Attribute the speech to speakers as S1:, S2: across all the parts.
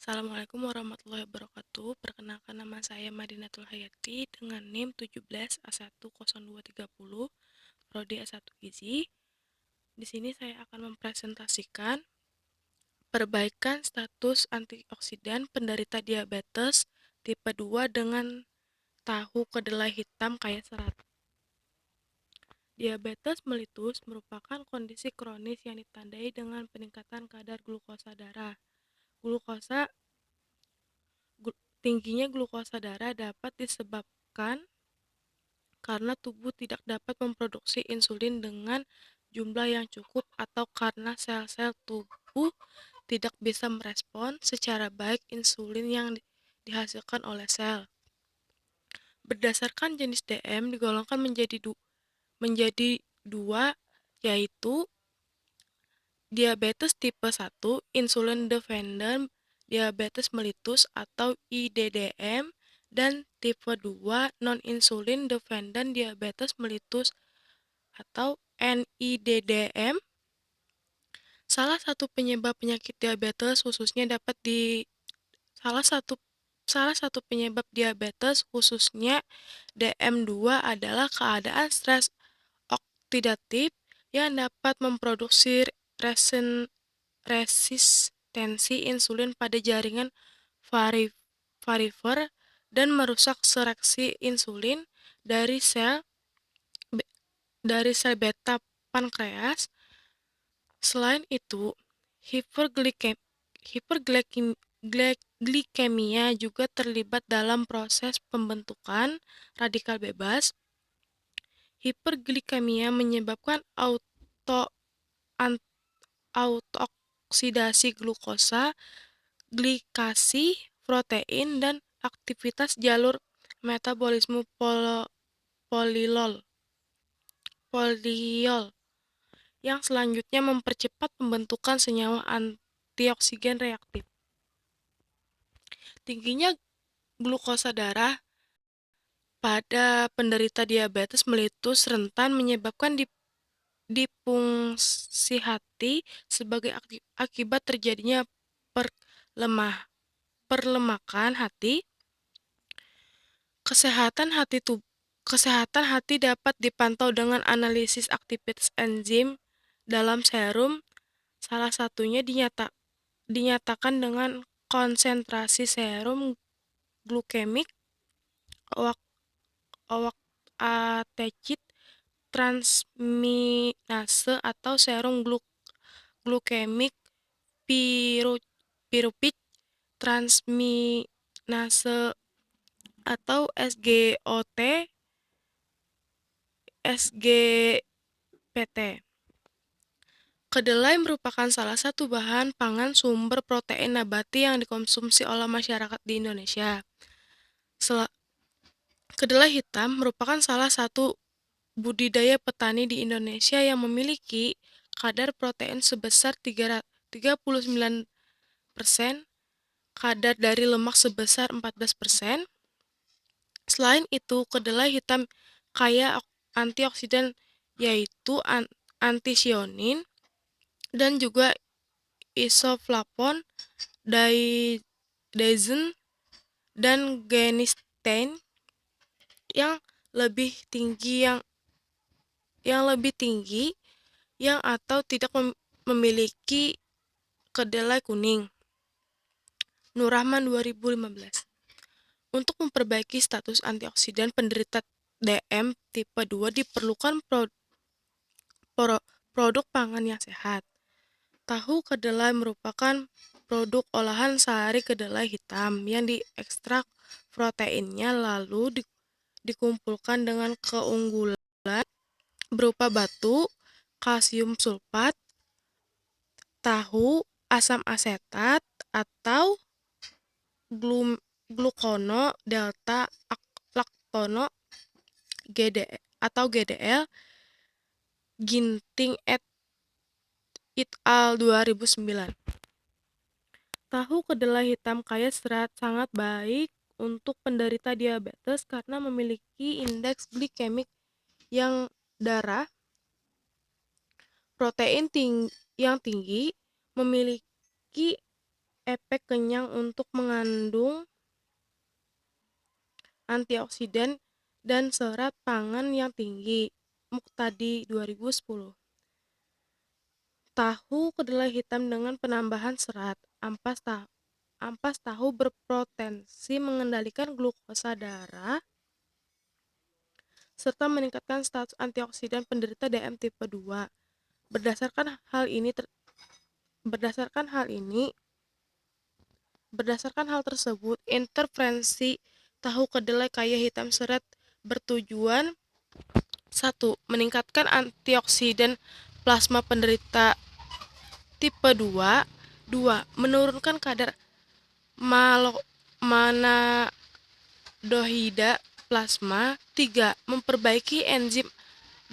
S1: Assalamualaikum warahmatullahi wabarakatuh. Perkenalkan nama saya Madinatul Hayati dengan NIM 17A10230, prodi S1 Gizi. Di sini saya akan mempresentasikan perbaikan status antioksidan penderita diabetes tipe 2 dengan tahu kedelai hitam kaya serat. Diabetes melitus merupakan kondisi kronis yang ditandai dengan peningkatan kadar glukosa darah. Tingginya glukosa darah dapat disebabkan karena tubuh tidak dapat memproduksi insulin dengan jumlah yang cukup atau karena sel-sel tubuh tidak bisa merespon secara baik insulin yang dihasilkan oleh sel. Berdasarkan jenis DM digolongkan menjadi dua, yaitu diabetes tipe 1, insulin dependent diabetes mellitus atau IDDM, dan tipe 2, non-insulin dependent diabetes mellitus atau NIDDM. Salah satu penyebab penyakit diabetes khususnya salah satu penyebab diabetes khususnya DM2 adalah keadaan stres oksidatif yang dapat memproduksi resistensi insulin pada jaringan varifer dan merusak sereksi insulin dari sel beta pankreas. Selain itu, hiperglikemia juga terlibat dalam proses pembentukan radikal bebas. Hiperglikemia menyebabkan autooksidasi glukosa, glikasi protein, dan aktivitas jalur metabolisme poliol yang selanjutnya mempercepat pembentukan senyawa antioksidan reaktif. Tingginya glukosa darah pada penderita diabetes mellitus rentan menyebabkan disfungsi hati sebagai akibat terjadinya perlemakan hati. Kesehatan hati dapat dipantau dengan analisis aktivitas enzim dalam serum. Salah satunya dinyatakan dengan konsentrasi serum glukemik attached transminase atau serum glukemik pyruvic transminase atau SGPT. Kedelai merupakan salah satu bahan pangan sumber protein nabati yang dikonsumsi oleh masyarakat di Indonesia. Kedelai hitam merupakan salah satu budidaya petani di Indonesia yang memiliki kadar protein sebesar 39%, kadar dari lemak sebesar 14%. Selain itu, kedelai hitam kaya antioksidan yaitu anthocyanin dan juga isoflavon, daisen, dan genistein yang lebih tinggi yang atau tidak memiliki kedelai kuning. Nur Rahman 2015. Untuk memperbaiki status antioksidan penderita DM tipe 2 diperlukan produk pangan yang sehat. Tahu kedelai merupakan produk olahan sehari kedelai hitam yang diekstrak proteinnya lalu dikumpulkan dengan keunggulan berupa batu, kalsium sulfat, tahu, asam asetat, atau glukono delta laktono GDL, Ginting et al. 2009. Tahu kedelai hitam kaya serat sangat baik untuk penderita diabetes karena memiliki indeks glikemik yang darah, protein yang tinggi, memiliki efek kenyang untuk mengandung antioksidan dan serat pangan yang tinggi. Muqtadi 2010. Tahu kedelai hitam dengan penambahan serat. Ampas tahu berpotensi mengendalikan glukosa darah serta meningkatkan status antioksidan penderita DM tipe 2. Berdasarkan hal ini Berdasarkan hal tersebut, intervensi tahu kedelai kaya hitam serat bertujuan: 1. Meningkatkan antioksidan plasma penderita tipe 2. 2. Menurunkan kadar manadohida plasma. 3. Memperbaiki enzim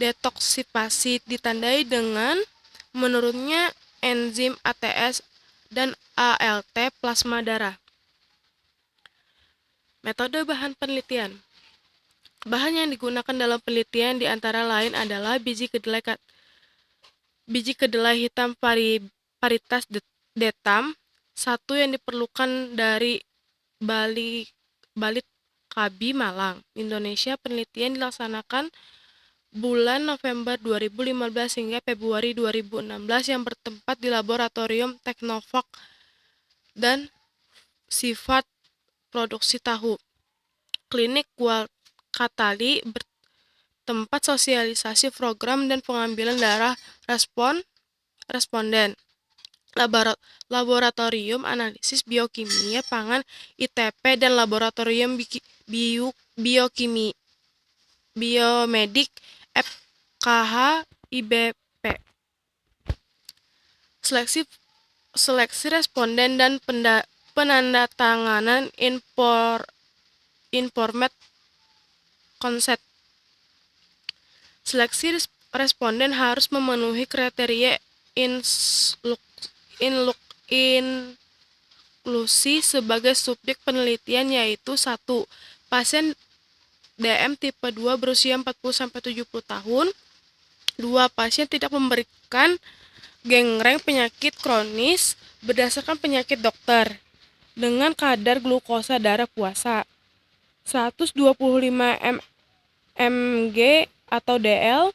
S1: detoksifasi ditandai dengan menurunnya enzim ATS dan ALT plasma darah. Metode bahan penelitian. Bahan yang digunakan dalam penelitian diantara lain adalah biji kedelai hitam varietas Detam 1 yang diperlukan dari Balit Kabi, Malang, Indonesia. Penelitian dilaksanakan bulan November 2015 hingga Februari 2016 yang bertempat di Laboratorium Teknovac dan Sifat Produksi Tahu. Klinik Katali bertempat sosialisasi program dan pengambilan darah responden. Laboratorium Analisis Biokimia Pangan ITP dan Laboratorium Biomedik FKH IBP. Seleksi responden dan penandatanganan informed consent. Seleksi responden harus memenuhi kriteria inklusi sebagai subjek penelitian, yaitu 1. Pasien DM tipe 2 berusia 40-70 tahun. 2. Pasien tidak memberikan gengreng penyakit kronis berdasarkan penyakit dokter dengan kadar glukosa darah puasa 125 mg atau dl.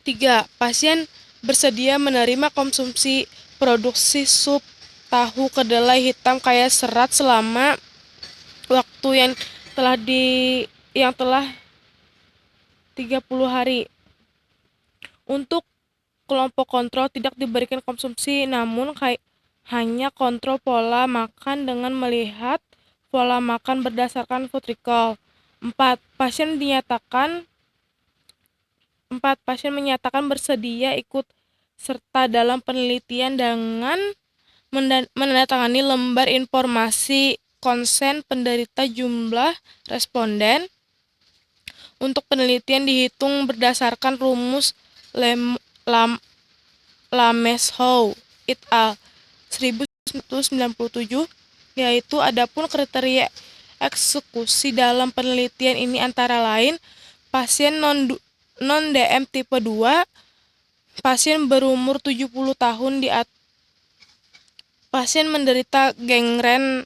S1: 3. Pasien bersedia menerima konsumsi produksi sup tahu kedelai hitam kaya serat selama waktu yang telah 30 hari. Untuk kelompok kontrol tidak diberikan konsumsi, namun hanya kontrol pola makan dengan melihat pola makan berdasarkan food recall. 4. Pasien menyatakan bersedia ikut serta dalam penelitian dengan menandatangani lembar informasi konsen penderita. Jumlah responden untuk penelitian dihitung berdasarkan rumus Lameshow et al. 1997, yaitu adapun kriteria eksekusi dalam penelitian ini antara lain pasien non-DM tipe 2, pasien berumur 70 tahun pasien menderita gangren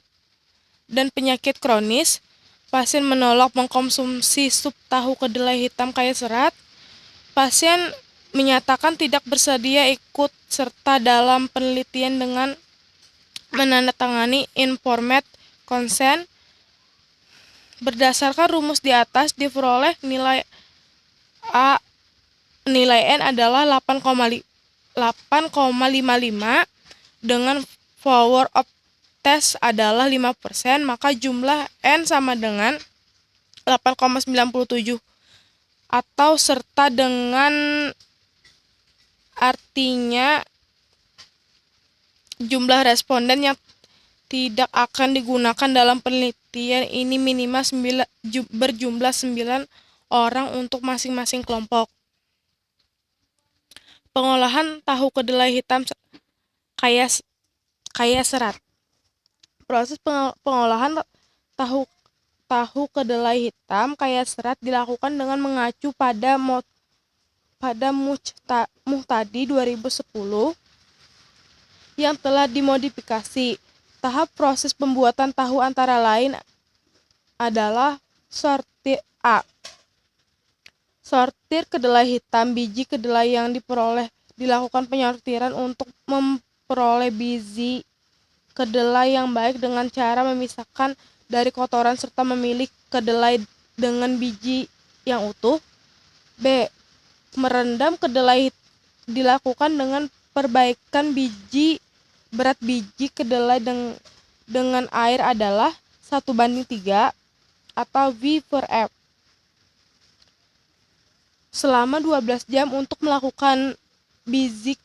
S1: dan penyakit kronis, pasien menolak mengkonsumsi sup tahu kedelai hitam kaya serat, pasien menyatakan tidak bersedia ikut serta dalam penelitian dengan menandatangani informed consent. Berdasarkan rumus di atas diperoleh nilai N adalah 8,55 dengan power of test adalah 5%, maka jumlah N sama dengan 8,97 atau serta dengan artinya jumlah responden yang tidak akan digunakan dalam penelitian ini minimal berjumlah 9 orang untuk masing-masing kelompok. Pengolahan tahu kedelai hitam kaya serat. Proses pengolahan tahu kedelai hitam kaya serat dilakukan dengan mengacu pada Muqtadi 2010 yang telah dimodifikasi. Tahap proses pembuatan tahu antara lain adalah sortir A. Sortir kedelai hitam. Biji kedelai yang diperoleh dilakukan penyortiran untuk memperoleh biji kedelai yang baik dengan cara memisahkan dari kotoran serta memilih kedelai dengan biji yang utuh. B. Merendam kedelai dilakukan dengan perbaikan biji. Berat biji kedelai dengan air adalah 1:3 atau V/F selama 12 jam untuk melakukan biji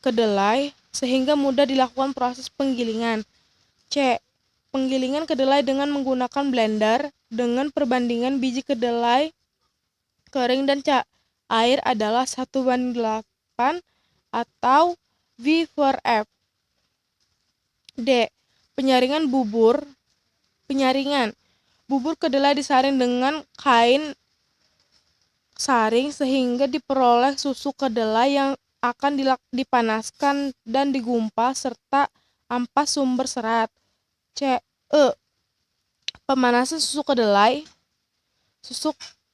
S1: kedelai sehingga mudah dilakukan proses penggilingan. C. Penggilingan kedelai dengan menggunakan blender dengan perbandingan biji kedelai kering dan air adalah 1:8 atau V/F. D. Penyaringan bubur. Penyaringan. Bubur kedelai disaring dengan kain saring sehingga diperoleh susu kedelai yang akan dipanaskan dan digumpal serta ampas sumber serat. C. Pemanasan susu kedelai.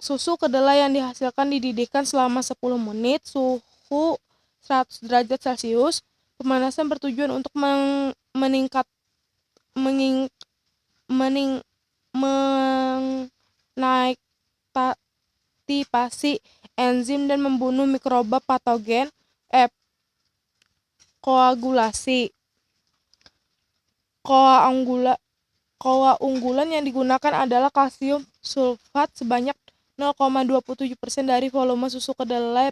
S1: Susu kedelai yang dihasilkan dididihkan selama 10 menit suhu 100 derajat Celcius. Pemanasan bertujuan untuk mengaktifasi enzim dan membunuh mikroba patogen. F. Koagulasi. Koa unggulan yang digunakan adalah kalsium sulfat sebanyak 0,27% dari volume susu kedelai.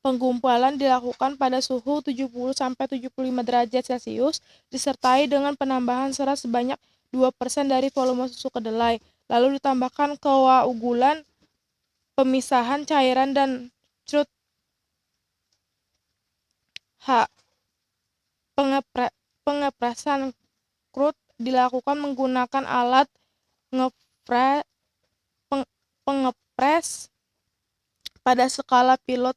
S1: Penggumpalan dilakukan pada suhu 70-75 derajat Celcius disertai dengan penambahan serat sebanyak 2% dari volume susu kedelai. Lalu ditambahkan koagulan, pemisahan cairan dan cut. H. Pengepresan crude dilakukan menggunakan alat pengepres pada skala pilot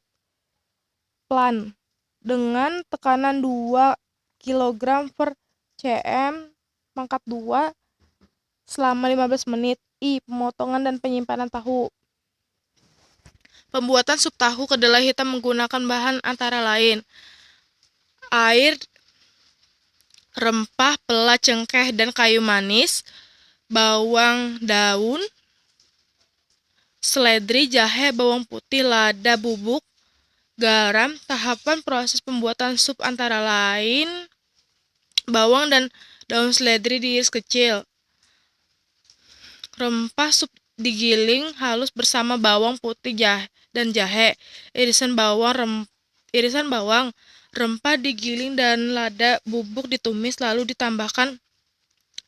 S1: plant dengan tekanan 2 kg/cm², selama 15 menit. I. Pemotongan dan penyimpanan tahu. Pembuatan sup tahu kedelai hitam menggunakan bahan antara lain air, rempah, pela, cengkeh, dan kayu manis, bawang daun, seledri, jahe, bawang putih, lada bubuk, garam. Tahapan proses pembuatan sup antara lain bawang dan daun seledri diiris kecil. Rempah sup digiling halus bersama bawang putih dan jahe. Irisan bawang, rempah digiling dan lada bubuk ditumis lalu ditambahkan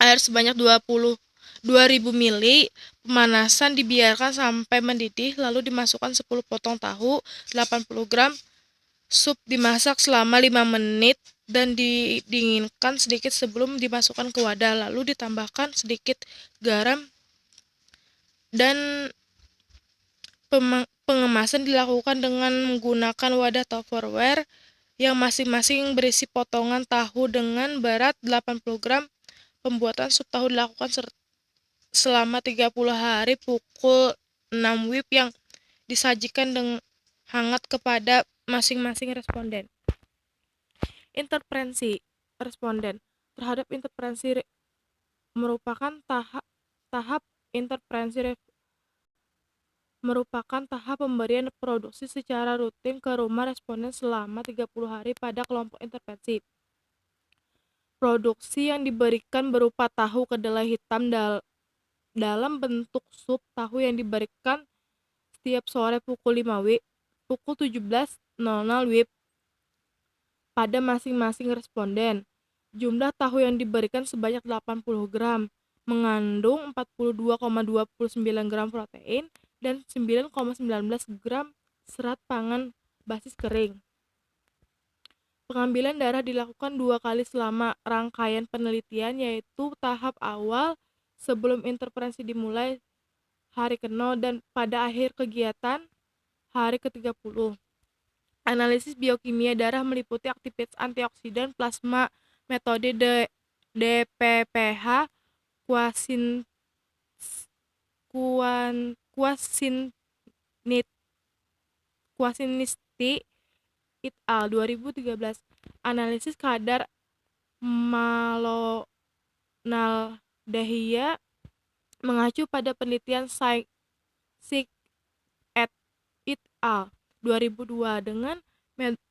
S1: air sebanyak 2000 ml. Pemanasan dibiarkan sampai mendidih lalu dimasukkan 10 potong tahu 80 gram. Sup dimasak selama 5 menit dan didinginkan sedikit sebelum dimasukkan ke wadah, lalu ditambahkan sedikit garam dan pengemasan dilakukan dengan menggunakan wadah Tupperware yang masing-masing berisi potongan tahu dengan berat 80 gram. Pembuatan sup tahu dilakukan selama 30 hari pukul 6 WIB yang disajikan dengan hangat kepada masing-masing responden. Interferensi responden terhadap interferensi merupakan tahap pemberian produksi secara rutin ke rumah responden selama 30 hari pada kelompok intervensi. Produksi yang diberikan berupa tahu kedelai hitam dalam bentuk sup tahu yang diberikan setiap sore pukul 17.00 WIB pada masing-masing responden. Jumlah tahu yang diberikan sebanyak 80 gram, mengandung 42,29 gram protein dan 9,19 gram serat pangan basis kering. Pengambilan darah dilakukan 2 kali selama rangkaian penelitian, yaitu tahap awal sebelum interferensi dimulai hari ke-0 dan pada akhir kegiatan hari ke-30. Analisis biokimia darah meliputi aktivitas antioksidan plasma, metode DPPH Quasin Quasinit Quasinisti et al. 2013. Analisis kadar malonaldehia mengacu pada penelitian Sik et al. 2002 dengan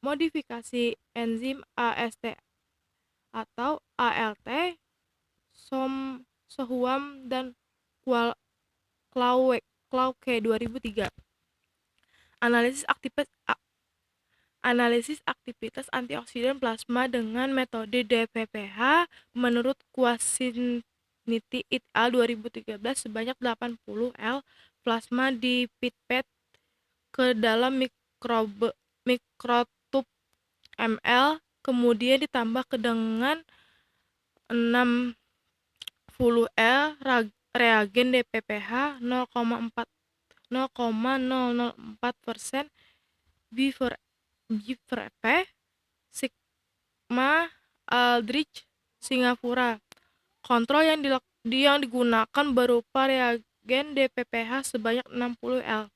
S1: modifikasi enzim AST atau ALT, Sohuam dan Klauke 2003. Analisis aktivitas antioksidan plasma dengan metode DPPH menurut Quasiniti et al. 2013 sebanyak 80 L plasma dipipet ke dalam mikrotub ml, kemudian ditambah dengan 60 L reagen DPPH 0,004% Bivp, Sigma Aldrich, Singapura. Kontrol yang digunakan berupa reagen DPPH sebanyak 60 L.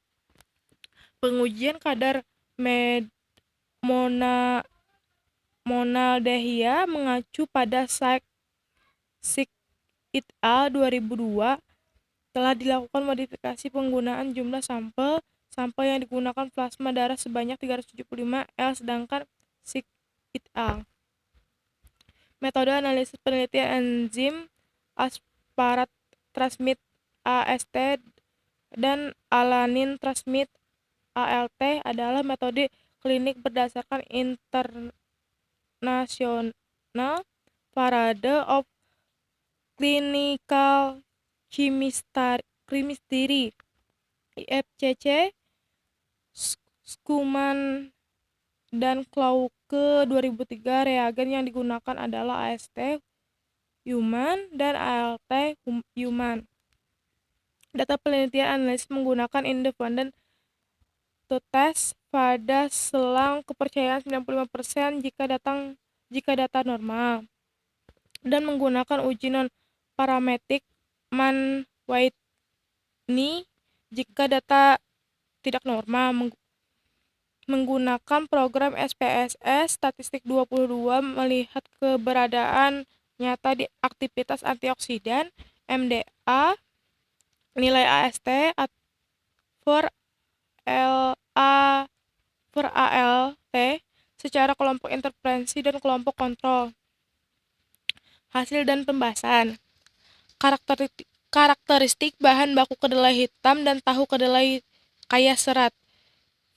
S1: Pengujian kadar monaldehia mengacu pada Sik et al. 2002. Telah dilakukan modifikasi penggunaan jumlah sampel yang digunakan plasma darah sebanyak 375 L, sedangkan Sik et al. Metode analisis penelitian enzim asparat transmit AST dan alanin transmit ALT adalah metode klinik berdasarkan International Parade of Clinical Chemistry IFCC. Schumann dan Klauke 2003. Reagen yang digunakan adalah AST human dan ALT human. Data penelitian analisis menggunakan independent test pada selang kepercayaan 95% jika data normal, dan menggunakan uji non-parametric Mann-Whitney jika data tidak normal. Menggunakan program SPSS statistik 22 melihat keberadaan nyata di aktivitas antioksidan MDA, nilai AST for ALT secara kelompok interferensi dan kelompok kontrol. Hasil dan pembahasan. Karakteristik bahan baku kedelai hitam dan tahu kedelai kaya serat.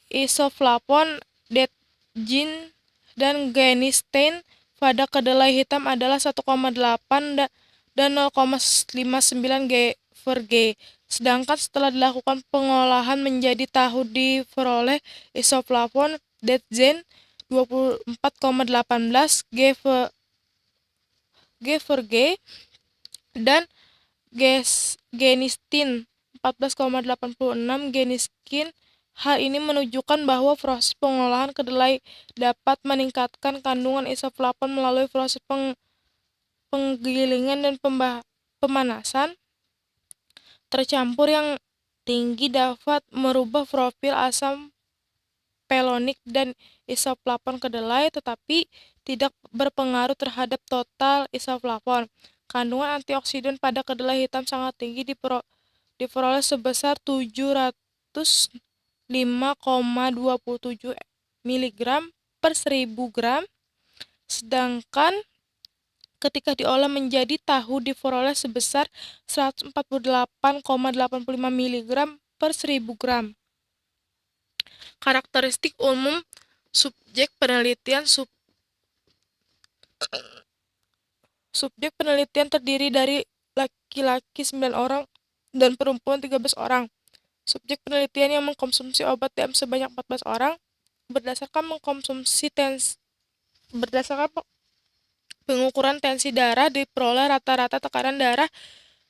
S1: Isoflavon, detgin, dan genistein pada kedelai hitam adalah 1,8 dan 0,59 g/g. Sedangkan setelah dilakukan pengolahan menjadi tahu diperoleh isoflavon, detgin 24,18 g/g dan genistein 14,86 g/g. Hal ini menunjukkan bahwa proses pengolahan kedelai dapat meningkatkan kandungan isoflavon melalui proses penggilingan dan pemanasan tercampur yang tinggi dapat merubah profil asam pelonik dan isoflavon kedelai, tetapi tidak berpengaruh terhadap total isoflavon. Kandungan antioksidan pada kedelai hitam sangat tinggi, diperoleh sebesar 705,27 mg per 1000 gram, sedangkan ketika diolah menjadi tahu diperoleh sebesar 148,85 mg per 1000 gram. Karakteristik umum subjek penelitian subjek penelitian terdiri dari laki-laki 9 orang dan perempuan 13 orang. Subjek penelitian yang mengkonsumsi obat DM sebanyak 14 orang. Berdasarkan pengukuran tensi darah, diperoleh rata-rata tekanan darah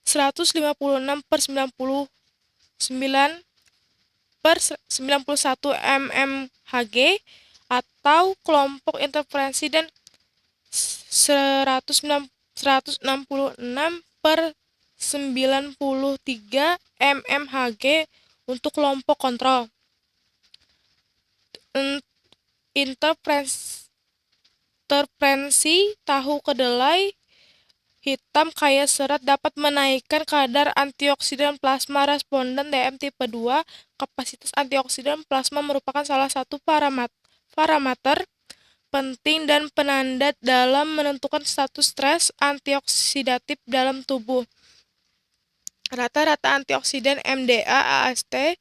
S1: 156/99/91 mmHg atau kelompok interferensi dan 190 166/93 mmHg untuk kelompok kontrol. Interferensi tahu kedelai hitam kaya serat dapat menaikkan kadar antioksidan plasma responden DM tipe 2. Kapasitas antioksidan plasma merupakan salah satu parameter penting dan penanda dalam menentukan status stres antioksidatif dalam tubuh. Rata-rata antioksidan MDA, AST,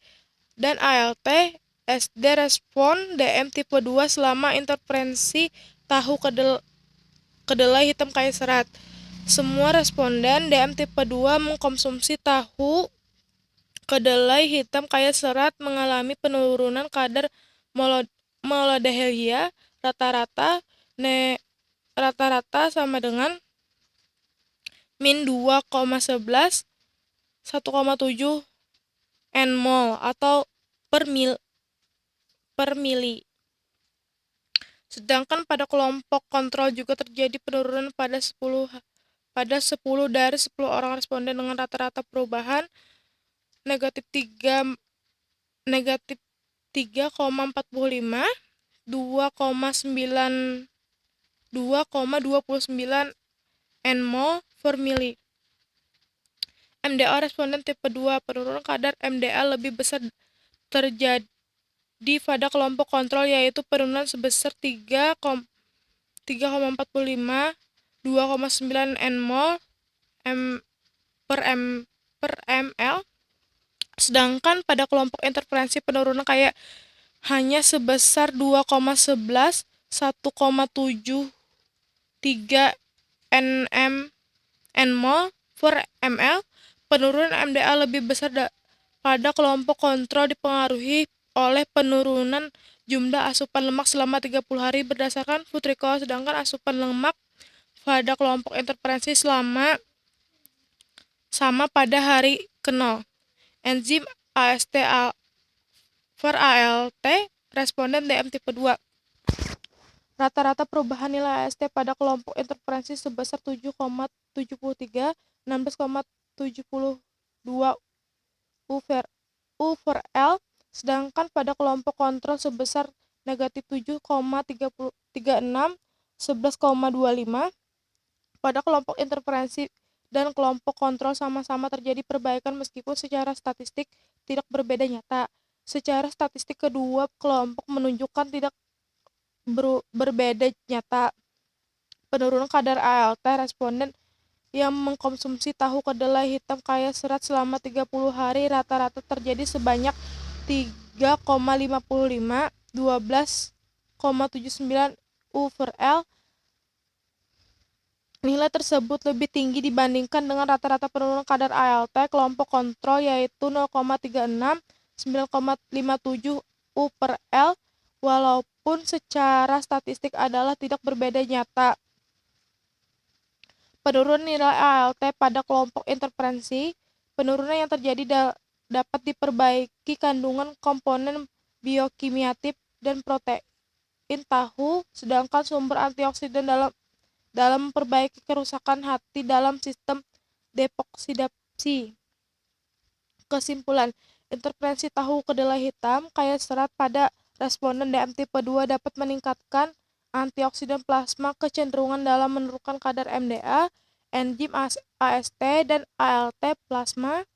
S1: dan ALT SD respon DM tipe 2 selama interferensi tahu kedelai hitam kaya serat. Semua responden DM tipe 2 mengkonsumsi tahu kedelai hitam kaya serat mengalami penurunan kadar molodehlia rata-rata sama dengan min 2,11 1,7 nmol atau per mili. Sedangkan pada kelompok kontrol juga terjadi penurunan pada 10 dari 10 orang responden dengan rata-rata perubahan negatif 3,45, 2,29 nmol per mili. MDA responden tipe 2, penurunan kadar MDA lebih besar terjadi pada kelompok kontrol, yaitu penurunan sebesar 3,45, 2,9 nmol per ml. Sedangkan pada kelompok interferensi penurunan hanya sebesar 2,11, 1,73 nmol per ml. Penurunan MDA lebih besar pada kelompok kontrol dipengaruhi oleh penurunan jumlah asupan lemak selama 30 hari berdasarkan food recall, sedangkan asupan lemak pada kelompok interferensi sama pada hari ke-0. Enzim AST per ALT responden DM tipe 2. Rata-rata perubahan nilai AST pada kelompok interferensi sebesar 7,73, 16,72 U per L, sedangkan pada kelompok kontrol sebesar negatif 7,36, 11,25. Pada kelompok interferensi dan kelompok kontrol sama-sama terjadi perbaikan meskipun secara statistik tidak berbeda nyata. Secara statistik kedua kelompok menunjukkan tidak berbeda nyata. Penurunan kadar ALT responden yang mengkonsumsi tahu kedelai hitam kaya serat selama 30 hari rata-rata terjadi sebanyak 3,55, 12,79 U per L. Nilai tersebut lebih tinggi dibandingkan dengan rata-rata penurunan kadar ALT kelompok kontrol, yaitu 0,36, 9,57 U per L, walaupun secara statistik adalah tidak berbeda nyata. Penurunan nilai ALT pada kelompok interferensi, penurunan yang terjadi dapat diperbaiki kandungan komponen biokimia dan protein tahu, sedangkan sumber antioksidan dalam memperbaiki kerusakan hati dalam sistem depoksidasi. Kesimpulan, interferensi tahu kedelai hitam kaya serat pada responden DM tipe 2 dapat meningkatkan antioksidan plasma, kecenderungan dalam menurunkan kadar MDA, enzim AST, dan ALT plasma.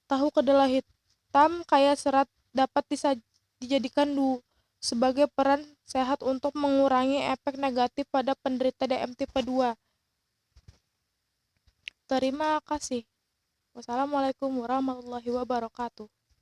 S1: Tahu kedelai hitam kaya serat dapat dijadikan sebagai peran sehat untuk mengurangi efek negatif pada penderita DM tipe 2. Terima kasih. Wassalamualaikum warahmatullahi wabarakatuh.